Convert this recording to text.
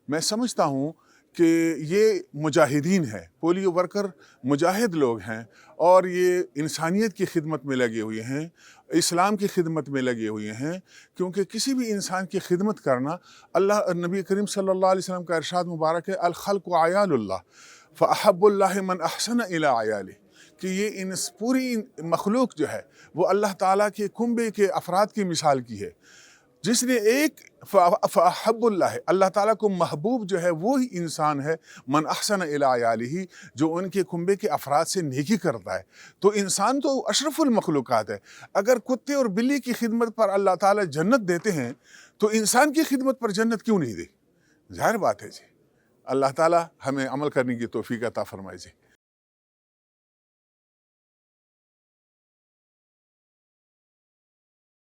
میں سمجھتا ہوں کہ یہ مجاہدین ہیں، پولیو ورکر مجاہد لوگ ہیں، اور یہ انسانیت کی خدمت میں لگے ہوئے ہیں، اسلام کی خدمت میں لگے ہوئے ہیں، کیونکہ کسی بھی انسان کی خدمت کرنا، اللہ نبی کریم صلی اللہ علیہ وسلم کا ارشاد مبارک ہے، الخلق عیال اللہ فاحب اللہ من احسن الی عیالہ، کہ یہ پوری مخلوق جو ہے وہ اللہ تعالیٰ کے کنبے کے افراد کی مثال کی ہے۔ جس نے ایک فاحب اللہ، اللہ تعالیٰ کو محبوب جو ہے وہی انسان ہے، من احسن الی عیالہ، جو ان کے کنبے کے افراد سے نیکی کرتا ہے۔ تو انسان تو اشرف المخلوقات ہے۔ اگر کتے اور بلی کی خدمت پر اللہ تعالیٰ جنت دیتے ہیں تو انسان کی خدمت پر جنت کیوں نہیں دے؟ ظاہر بات ہے جی۔ اللہ تعالیٰ ہمیں عمل کرنے کی توفیق عطا فرمائے جی۔